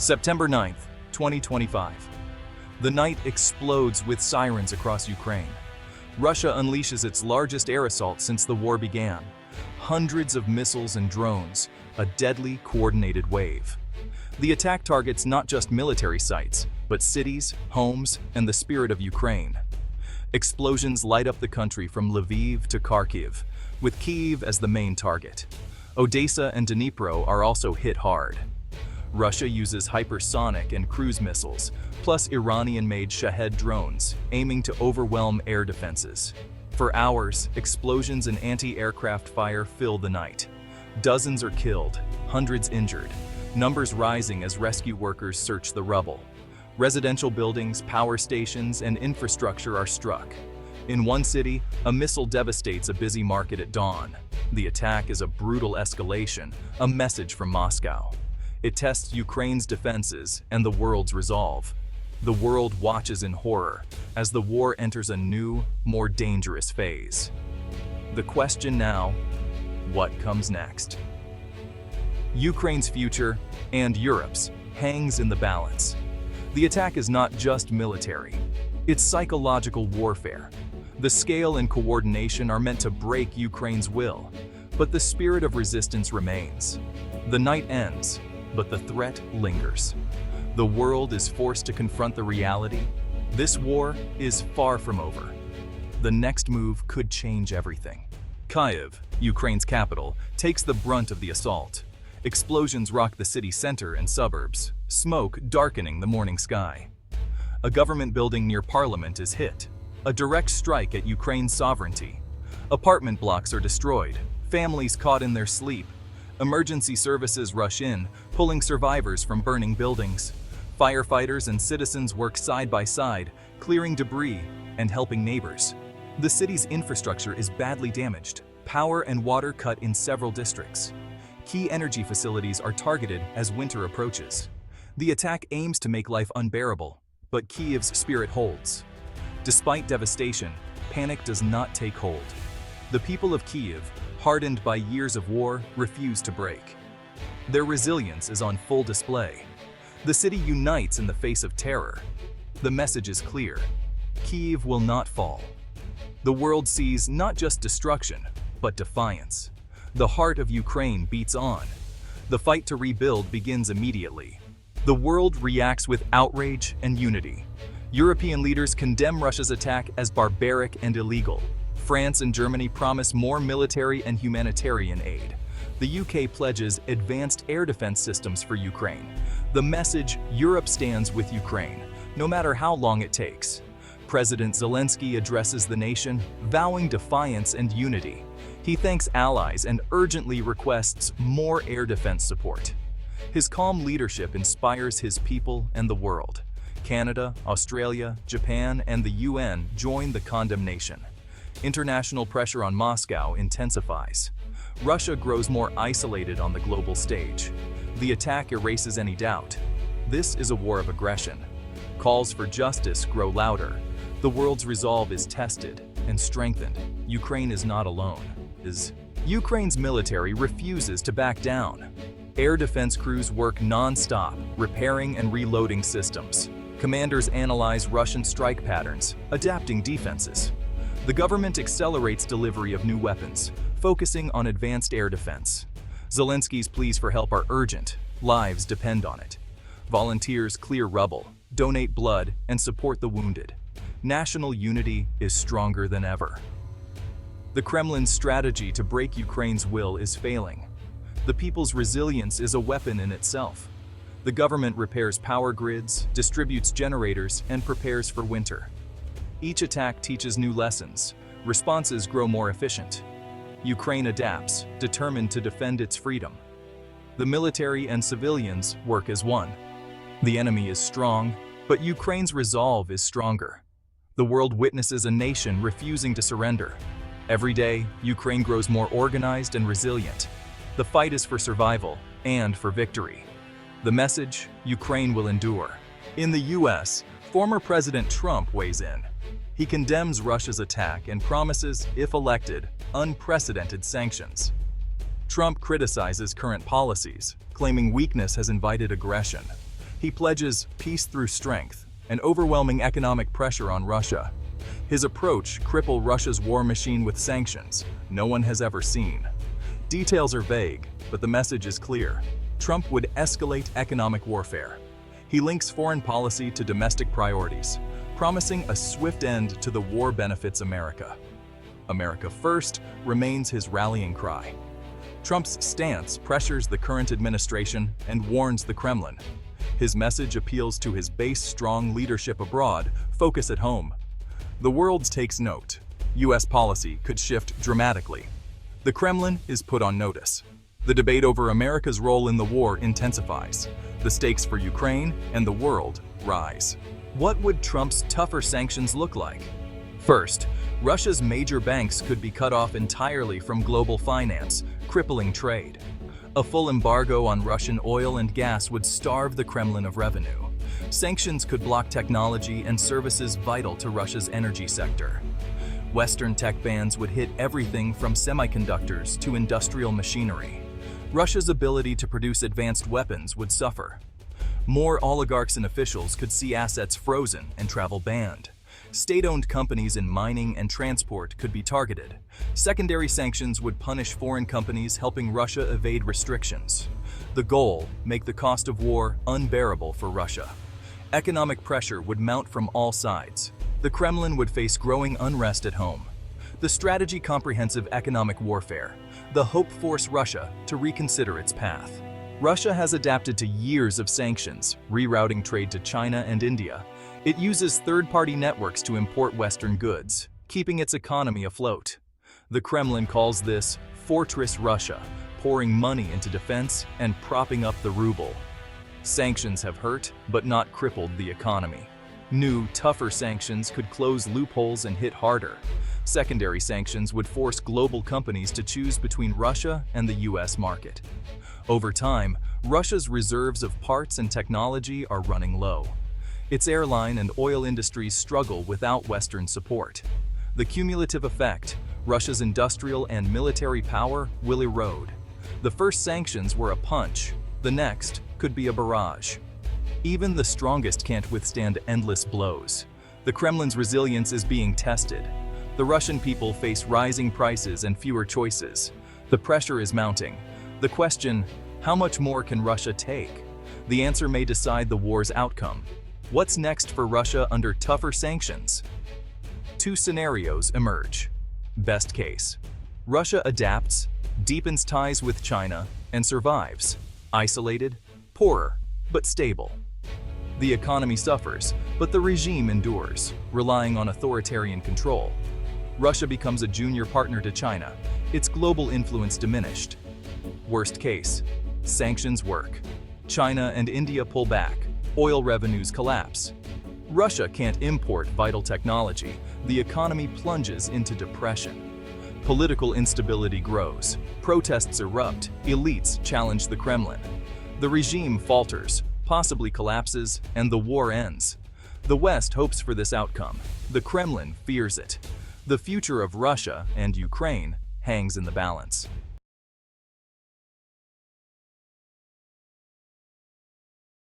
September 9th, 2025. The night explodes with sirens across Ukraine. Russia unleashes its largest air assault since the war began. Hundreds of missiles and drones, a deadly coordinated wave. The attack targets not just military sites, but cities, homes, and the spirit of Ukraine. Explosions light up the country from Lviv to Kharkiv, with Kyiv as the main target. Odessa and Dnipro are also hit hard. Russia uses hypersonic and cruise missiles, plus Iranian-made Shahed drones, aiming to overwhelm air defenses. For hours, explosions and anti-aircraft fire fill the night. Dozens are killed, hundreds injured, numbers rising as rescue workers search the rubble. Residential buildings, power stations, and infrastructure are struck. In one city, a missile devastates a busy market at dawn. The attack is a brutal escalation, a message from Moscow. It tests Ukraine's defenses and the world's resolve. The world watches in horror as the war enters a new, more dangerous phase. The question now, what comes next? Ukraine's future, and Europe's, hangs in the balance. The attack is not just military. It's psychological warfare. The scale and coordination are meant to break Ukraine's will, but the spirit of resistance remains. The night ends, but the threat lingers. The world is forced to confront the reality. This war is far from over. The next move could change everything. Kyiv, Ukraine's capital, takes the brunt of the assault. Explosions rock the city center and suburbs, smoke darkening the morning sky. A government building near parliament is hit, a direct strike at Ukraine's sovereignty. Apartment blocks are destroyed, families caught in their sleep. Emergency services rush in, pulling survivors from burning buildings. Firefighters and citizens work side by side, clearing debris and helping neighbors. The city's infrastructure is badly damaged, power and water cut in several districts. Key energy facilities are targeted as winter approaches. The attack aims to make life unbearable, but Kyiv's spirit holds. Despite devastation, panic does not take hold. The people of Kyiv, hardened by years of war, refuse to break. Their resilience is on full display. The city unites in the face of terror. The message is clear: Kyiv will not fall. The world sees not just destruction, but defiance. The heart of Ukraine beats on. The fight to rebuild begins immediately. The world reacts with outrage and unity. European leaders condemn Russia's attack as barbaric and illegal. France and Germany promise more military and humanitarian aid. The UK pledges advanced air defense systems for Ukraine. The message: Europe stands with Ukraine, no matter how long it takes. President Zelensky addresses the nation, vowing defiance and unity. He thanks allies and urgently requests more air defense support. His calm leadership inspires his people and the world. Canada, Australia, Japan, and the UN join the condemnation. International pressure on Moscow intensifies. Russia grows more isolated on the global stage. The attack erases any doubt. This is a war of aggression. Calls for justice grow louder. The world's resolve is tested and strengthened. Ukraine is not alone. Ukraine's military refuses to back down. Air defense crews work non-stop, repairing and reloading systems. Commanders analyze Russian strike patterns, adapting defenses. The government accelerates delivery of new weapons, focusing on advanced air defense. Zelensky's pleas for help are urgent. Lives depend on it. Volunteers clear rubble, donate blood, and support the wounded. National unity is stronger than ever. The Kremlin's strategy to break Ukraine's will is failing. The people's resilience is a weapon in itself. The government repairs power grids, distributes generators, and prepares for winter. Each attack teaches new lessons. Responses grow more efficient. Ukraine adapts, determined to defend its freedom. The military and civilians work as one. The enemy is strong, but Ukraine's resolve is stronger. The world witnesses a nation refusing to surrender. Every day, Ukraine grows more organized and resilient. The fight is for survival and for victory. The message: Ukraine will endure. In the US, former President Trump weighs in. He condemns Russia's attack and promises, if elected, unprecedented sanctions. Trump criticizes current policies, claiming weakness has invited aggression. He pledges peace through strength and overwhelming economic pressure on Russia. His approach crippled Russia's war machine with sanctions no one has ever seen. Details are vague, but the message is clear. Trump would escalate economic warfare. He links foreign policy to domestic priorities, promising a swift end to the war benefits America. America first remains his rallying cry. Trump's stance pressures the current administration and warns the Kremlin. His message appeals to his base strong leadership abroad, focus at home. The world takes note. U.S. policy could shift dramatically. The Kremlin is put on notice. The debate over America's role in the war intensifies. The stakes for Ukraine and the world rise. What would Trump's tougher sanctions look like? First, Russia's major banks could be cut off entirely from global finance, crippling trade. A full embargo on Russian oil and gas would starve the Kremlin of revenue. Sanctions could block technology and services vital to Russia's energy sector. Western tech bans would hit everything from semiconductors to industrial machinery. Russia's ability to produce advanced weapons would suffer. More oligarchs and officials could see assets frozen and travel banned. State-owned companies in mining and transport could be targeted. Secondary sanctions would punish foreign companies helping Russia evade restrictions. The goal: make the cost of war unbearable for Russia. Economic pressure would mount from all sides. The Kremlin would face growing unrest at home. The strategy: comprehensive economic warfare. The hope: force Russia to reconsider its path. Russia has adapted to years of sanctions, rerouting trade to China and India. It uses third-party networks to import Western goods, keeping its economy afloat. The Kremlin calls this Fortress Russia, pouring money into defense and propping up the ruble. Sanctions have hurt, but not crippled the economy. New, tougher sanctions could close loopholes and hit harder. Secondary sanctions would force global companies to choose between Russia and the US market. Over time, Russia's reserves of parts and technology are running low. Its airline and oil industries struggle without Western support. The cumulative effect: Russia's industrial and military power will erode. The first sanctions were a punch, the next could be a barrage. Even the strongest can't withstand endless blows. The Kremlin's resilience is being tested. The Russian people face rising prices and fewer choices. The pressure is mounting. The question: how much more can Russia take? The answer may decide the war's outcome. What's next for Russia under tougher sanctions? Two scenarios emerge. Best case: Russia adapts, deepens ties with China, and survives. Isolated, poorer, but stable. The economy suffers, but the regime endures, relying on authoritarian control. Russia becomes a junior partner to China, its global influence diminished. Worst case: sanctions work. China and India pull back, oil revenues collapse. Russia can't import vital technology, the economy plunges into depression. Political instability grows, protests erupt, elites challenge the Kremlin. The regime falters, possibly collapses, and the war ends. The West hopes for this outcome. The Kremlin fears it. The future of Russia and Ukraine hangs in the balance.